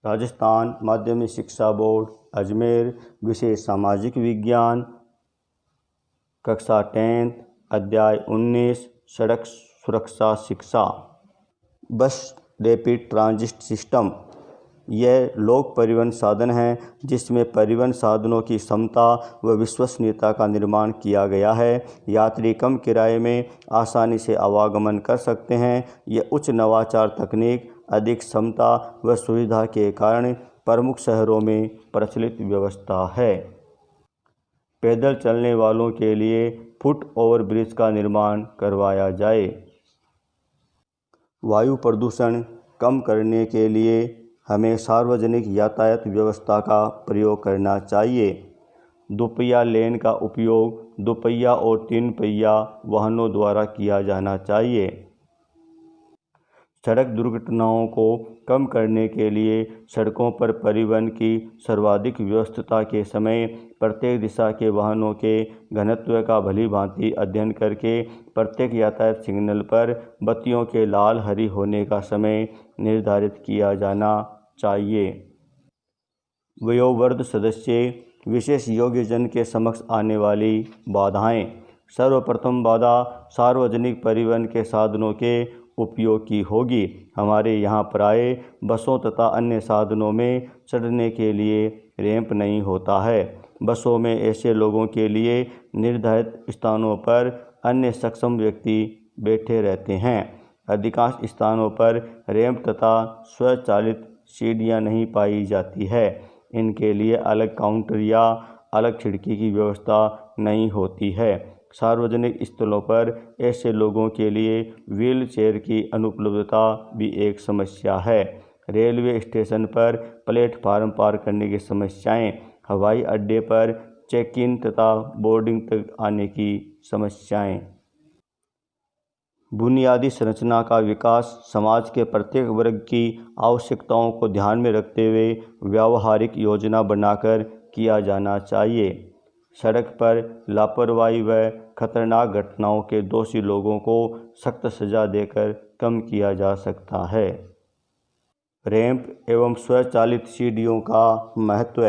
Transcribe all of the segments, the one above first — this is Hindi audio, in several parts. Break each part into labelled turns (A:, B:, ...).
A: राजस्थान माध्यमिक शिक्षा बोर्ड अजमेर, विषय सामाजिक विज्ञान, कक्षा 10th, अध्याय 19, सड़क सुरक्षा शिक्षा। बस रैपिड ट्रांजिट सिस्टम यह लोक परिवहन साधन है जिसमें परिवहन साधनों की क्षमता व विश्वसनीयता का निर्माण किया गया है। यात्री कम किराए में आसानी से आवागमन कर सकते हैं। यह उच्च नवाचार तकनीक, अधिक क्षमता व सुविधा के कारण प्रमुख शहरों में प्रचलित व्यवस्था है। पैदल चलने वालों के लिए फुट ओवर ब्रिज का निर्माण करवाया जाए। वायु प्रदूषण कम करने के लिए हमें सार्वजनिक यातायात व्यवस्था का प्रयोग करना चाहिए। दोपहिया लेन का उपयोग दोपहिया और 3 पहिया वाहनों द्वारा किया जाना चाहिए। सड़क दुर्घटनाओं को कम करने के लिए सड़कों पर परिवहन की सर्वाधिक व्यस्तता के समय प्रत्येक दिशा के वाहनों के घनत्व का भलीभांति अध्ययन करके प्रत्येक यातायात सिग्नल पर बत्तियों के लाल हरी होने का समय निर्धारित किया जाना चाहिए। वयोवृद्ध सदस्य विशेष योग्यजन के समक्ष आने वाली बाधाएं। सर्वप्रथम बाधा सार्वजनिक परिवहन के साधनों के उपयोग की होगी। हमारे यहाँ प्राय बसों तथा अन्य साधनों में चढ़ने के लिए रैंप नहीं होता है। बसों में ऐसे लोगों के लिए निर्धारित स्थानों पर अन्य सक्षम व्यक्ति बैठे रहते हैं। अधिकांश स्थानों पर रैंप तथा स्वचालित सीढ़ियाँ नहीं पाई जाती है। इनके लिए अलग काउंटर या अलग खिड़की की व्यवस्था नहीं होती है। सार्वजनिक स्थलों पर ऐसे लोगों के लिए व्हील चेयर की अनुपलब्धता भी एक समस्या है। रेलवे स्टेशन पर प्लेटफार्म पार करने की समस्याएं, हवाई अड्डे पर चेक इन तथा बोर्डिंग तक आने की समस्याएं। बुनियादी संरचना का विकास समाज के प्रत्येक वर्ग की आवश्यकताओं को ध्यान में रखते हुए व्यावहारिक योजना बनाकर किया जाना चाहिए। सड़क पर लापरवाही व खतरनाक घटनाओं के दोषी लोगों को सख्त सजा देकर कम किया जा सकता है। रैंप एवं स्वचालित सीढ़ियों का महत्व।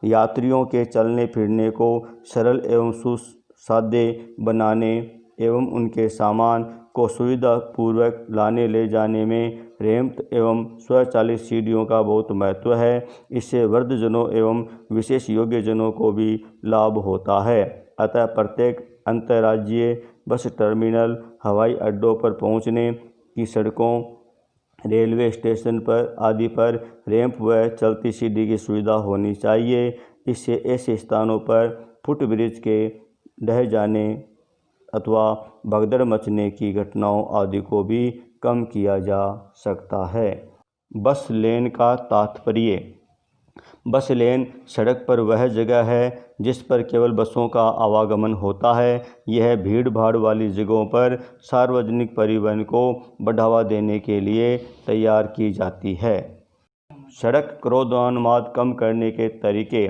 A: यात्रियों के चलने फिरने को सरल एवं सुसाध्य बनाने एवं उनके सामान को सुविधापूर्वक लाने ले जाने में रैंप एवं स्वचालित सीढ़ियों का बहुत महत्व है। इससे वृद्धजनों एवं विशेष योग्यजनों को भी लाभ होता है। अतः प्रत्येक अंतर्राज्यीय बस टर्मिनल, हवाई अड्डों पर पहुंचने की सड़कों, रेलवे स्टेशन पर आदि पर रैंप व चलती सीढ़ी की सुविधा होनी चाहिए। इससे ऐसे स्थानों पर फुट ब्रिज के ढह जाने अथवा भगदड़ मचने की घटनाओं आदि को भी कम किया जा सकता है। बस लेन का तात्पर्य। बस लेन सड़क पर वह जगह है जिस पर केवल बसों का आवागमन होता है। यह भीड़ भाड़ वाली जगहों पर सार्वजनिक परिवहन को बढ़ावा देने के लिए तैयार की जाती है। सड़क क्रोधोन्माद कम करने के तरीके।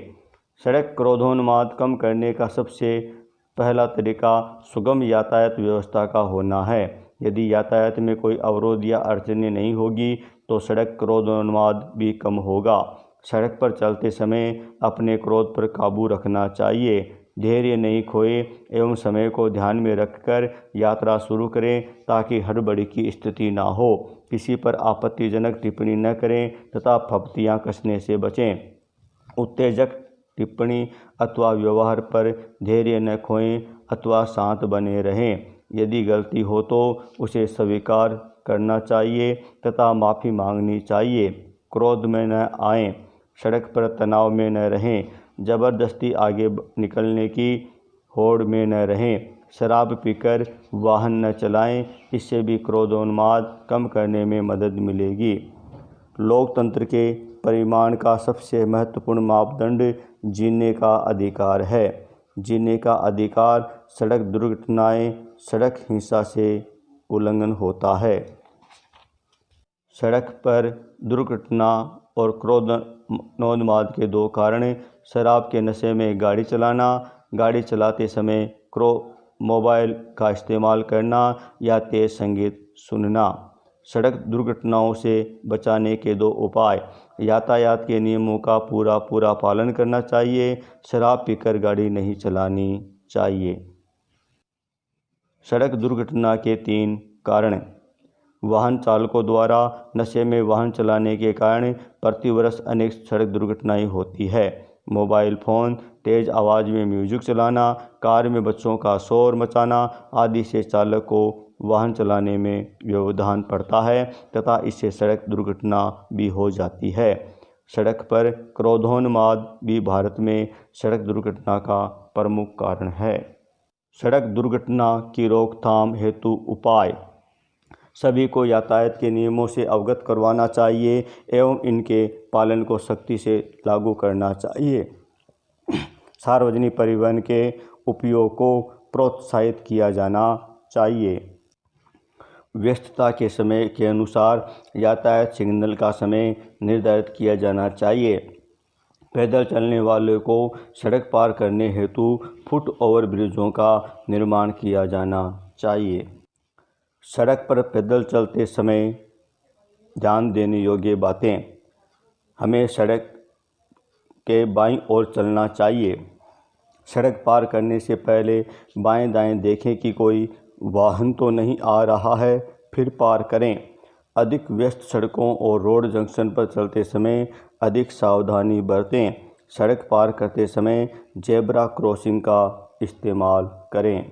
A: सड़क क्रोधोन्माद कम करने का सबसे पहला तरीका सुगम यातायात व्यवस्था का होना है। यदि यातायात में कोई अवरोध या अड़चनें नहीं होगी तो सड़क क्रोधोन्माद भी कम होगा। सड़क पर चलते समय अपने क्रोध पर काबू रखना चाहिए। धैर्य नहीं खोए एवं समय को ध्यान में रखकर यात्रा शुरू करें ताकि हड़बड़ी की स्थिति ना हो। किसी पर आपत्तिजनक टिप्पणी न करें तथा फप्तियाँ कसने से बचें। उत्तेजक टिप्पणी अथवा व्यवहार पर धैर्य न खोएं अथवा शांत बने रहें। यदि गलती हो तो उसे स्वीकार करना चाहिए तथा माफ़ी मांगनी चाहिए। क्रोध में न आएं, सड़क पर तनाव में न रहें, ज़बरदस्ती आगे निकलने की होड़ में न रहें, शराब पीकर वाहन न चलाएं। इससे भी क्रोधोन्माद कम करने में मदद मिलेगी। लोकतंत्र के परिमाण का सबसे महत्वपूर्ण मापदंड जीने का अधिकार है। जीने का अधिकार सड़क दुर्घटनाएं, सड़क हिंसा से उल्लंघन होता है। सड़क पर दुर्घटना और क्रोधोन्माद के दो कारण शराब के नशे में गाड़ी चलाना, गाड़ी चलाते समय मोबाइल का इस्तेमाल करना या तेज संगीत सुनना। सड़क दुर्घटनाओं से बचाने के 2 उपाय। यातायात के नियमों का पूरा पालन करना चाहिए। शराब पीकर गाड़ी नहीं चलानी चाहिए। सड़क दुर्घटना के 3 कारण। वाहन चालकों द्वारा नशे में वाहन चलाने के कारण प्रतिवर्ष अनेक सड़क दुर्घटनाएं होती है। मोबाइल फ़ोन, तेज़ आवाज़ में म्यूजिक चलाना, कार में बच्चों का शोर मचाना आदि से चालक को वाहन चलाने में व्यवधान पड़ता है तथा इससे सड़क दुर्घटना भी हो जाती है। सड़क पर क्रोधोन्माद भी भारत में सड़क दुर्घटना का प्रमुख कारण है। सड़क दुर्घटना की रोकथाम हेतु उपाय। सभी को यातायात के नियमों से अवगत करवाना चाहिए एवं इनके पालन को सख्ती से लागू करना चाहिए। सार्वजनिक परिवहन के उपयोग को प्रोत्साहित किया जाना चाहिए। व्यस्तता के समय के अनुसार यातायात सिग्नल का समय निर्धारित किया जाना चाहिए। पैदल चलने वालों को सड़क पार करने हेतु फुट ओवर ब्रिजों का निर्माण किया जाना चाहिए। सड़क पर पैदल चलते समय ध्यान देने योग्य बातें। हमें सड़क के बाईं ओर चलना चाहिए। सड़क पार करने से पहले बाएं दाएं देखें कि कोई वाहन तो नहीं आ रहा है, फिर पार करें। अधिक व्यस्त सड़कों और रोड जंक्शन पर चलते समय अधिक सावधानी बरतें। सड़क पार करते समय जेब्रा क्रॉसिंग का इस्तेमाल करें।